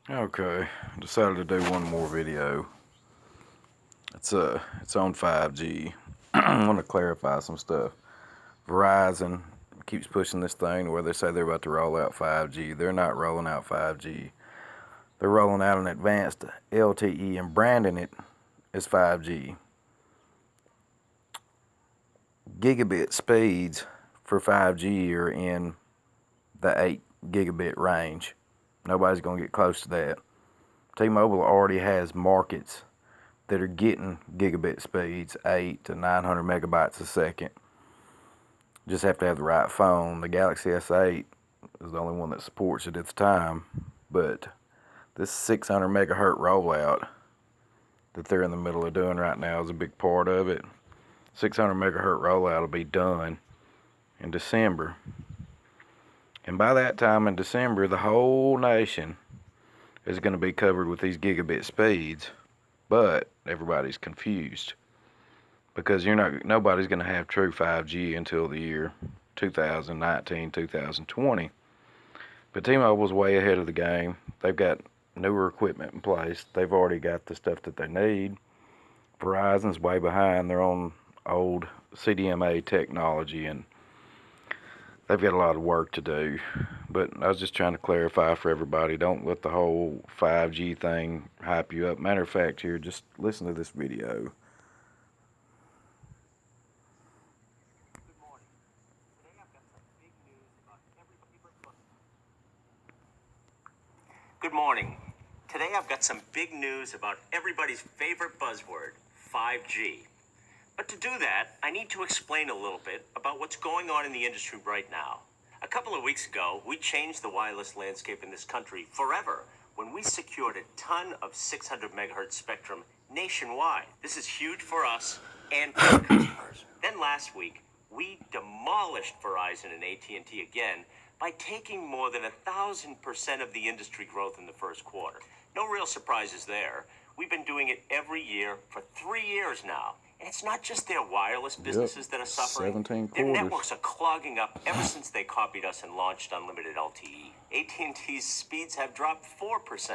Okay, decided to do one more video. It's on 5G. I want to clarify some stuff. Verizon keeps pushing this thing where they say they're about to roll out 5G. They're not rolling out 5G. They're rolling out an advanced LTE and branding it as 5G. Gigabit speeds for 5G are in the 8 gigabit range. Nobody's going to get close to that. T-Mobile already has markets that are getting gigabit speeds, 8 to 900 megabytes a second. Just have to have the right phone. The Galaxy S8 is the only one that supports it at the time, but this 600 megahertz rollout that they're in the middle of doing right now is a big part of it. 600 megahertz rollout will be done in December. And by that time in December, the whole nation is going to be covered with these gigabit speeds, but everybody's confused because nobody's going to have true 5G until the year 2019, 2020. But T-Mobile's way ahead of the game. They've got newer equipment in place. They've already got the stuff that they need. Verizon's way behind. They're on old CDMA technology, and they've got a lot of work to do. But I was just trying to clarify for everybody. Don't let the whole 5G thing hype you up. Matter of fact, here, just listen to this video. Good morning. Today I've got some big news about everybody's favorite buzzword, 5G. But to do that, I need to explain a little bit about what's going on in the industry right now. A couple of weeks ago, we changed the wireless landscape in this country forever when we secured a ton of 600 megahertz spectrum nationwide. This is huge for us and for our customers. Then last week, we demolished Verizon and AT&T again by taking more than 1,000% of the industry growth in the first quarter. No real surprises there. We've been doing it every year for 3 years now. And it's not just their wireless businesses that are suffering. 17 Their quarters. networks are clogging up ever since they copied us and launched unlimited LTE. AT&T's speeds have dropped 4%,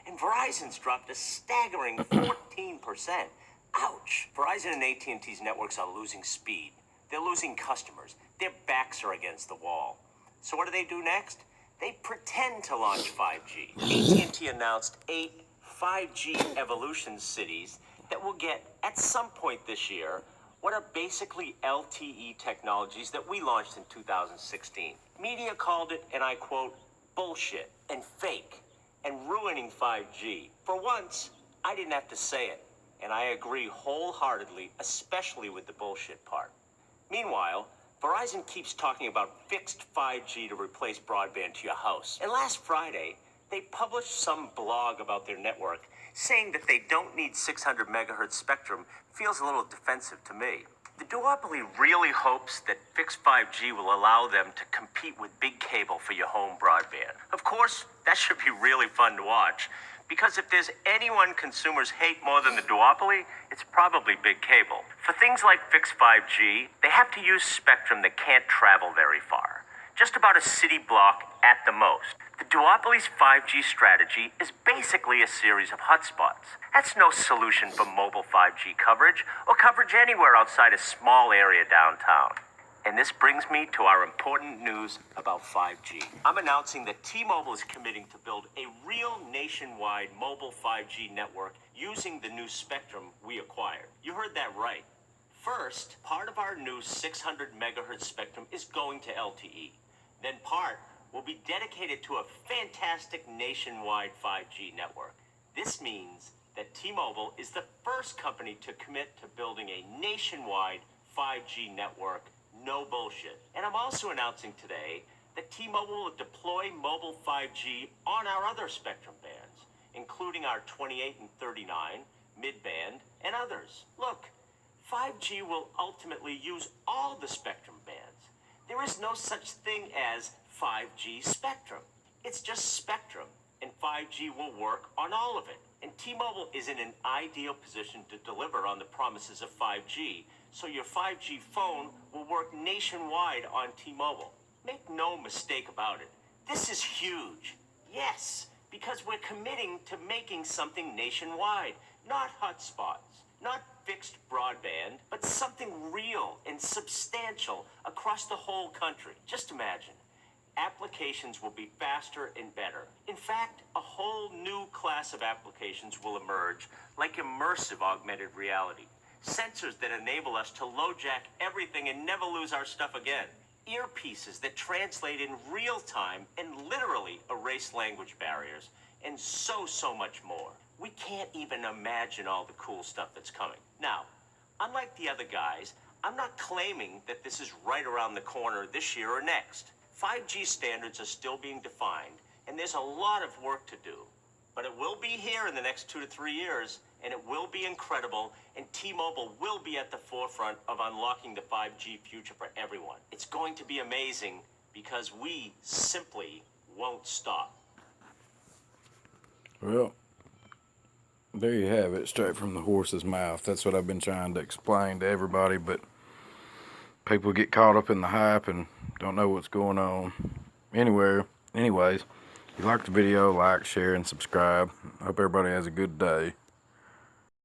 and Verizon's dropped a staggering 14%. Ouch! Verizon and AT&T's networks are losing speed. They're losing customers. Their backs are against the wall. So what do next? They pretend to launch 5G. AT&T announced 8 5G evolution cities that will get, at some point this year, what are basically LTE technologies that we launched in 2016. Media called it, and I quote, bullshit and fake and ruining 5G. For once, I didn't have to say it, and I agree wholeheartedly, especially with the bullshit part. Meanwhile, Verizon keeps talking about fixed 5G to replace broadband to your house. And last Friday, they published some blog about their network saying that they don't need 600 megahertz spectrum. Feels a little defensive to me. The duopoly really hopes that fixed 5G will allow them to compete with big cable for your home broadband. Of course, that should be really fun to watch, because if there's anyone consumers hate more than the duopoly, it's probably big cable. For things like fixed 5G, they have to use spectrum that can't travel very far. Just about a city block at the most. The duopoly's 5G strategy is basically a series of hotspots. That's no solution for mobile 5G coverage or coverage anywhere outside a small area downtown. And this brings me to our important news about 5G. I'm announcing that T-Mobile is committing to build a real nationwide mobile 5G network using the new spectrum we acquired. You heard that right. First, part of our new 600 megahertz spectrum is going to LTE. Then part will be dedicated to a fantastic nationwide 5G network. This means that T-Mobile is the first company to commit to building a nationwide 5G network. No bullshit. And I'm also announcing today that T-Mobile will deploy mobile 5G on our other spectrum bands, including our 28 and 39, mid-band, and others. Look, 5G will ultimately use all the spectrum bands. There is no such thing as 5G spectrum. It's just spectrum, and 5G will work on all of it. And T-Mobile is in an ideal position to deliver on the promises of 5G, so your 5G phone will work nationwide on T-Mobile. Make no mistake about it. This is huge. Yes, because we're committing to making something nationwide, not hotspots, not fixed broadband, but something real and substantial across the whole country. Just imagine. Applications will be faster and better. In fact, a whole new class of applications will emerge, like immersive augmented reality. Sensors that enable us to LoJack everything and never lose our stuff again. Earpieces that translate in real time and literally erase language barriers. And so much more. We can't even imagine all the cool stuff that's coming. Now, unlike the other guys, I'm not claiming that this is right around the corner this year or next. 5G standards are still being defined, and there's a lot of work to do. But it will be here in the next 2 to 3 years, and it will be incredible, and T-Mobile will be at the forefront of unlocking the 5G future for everyone. It's going to be amazing because we simply won't stop. Well, there you have it, straight from the horse's mouth. That's what I've been trying to explain to everybody, but people get caught up in the hype and don't know what's going on. Anyways, if you liked the video, like, share, and subscribe. I hope everybody has a good day.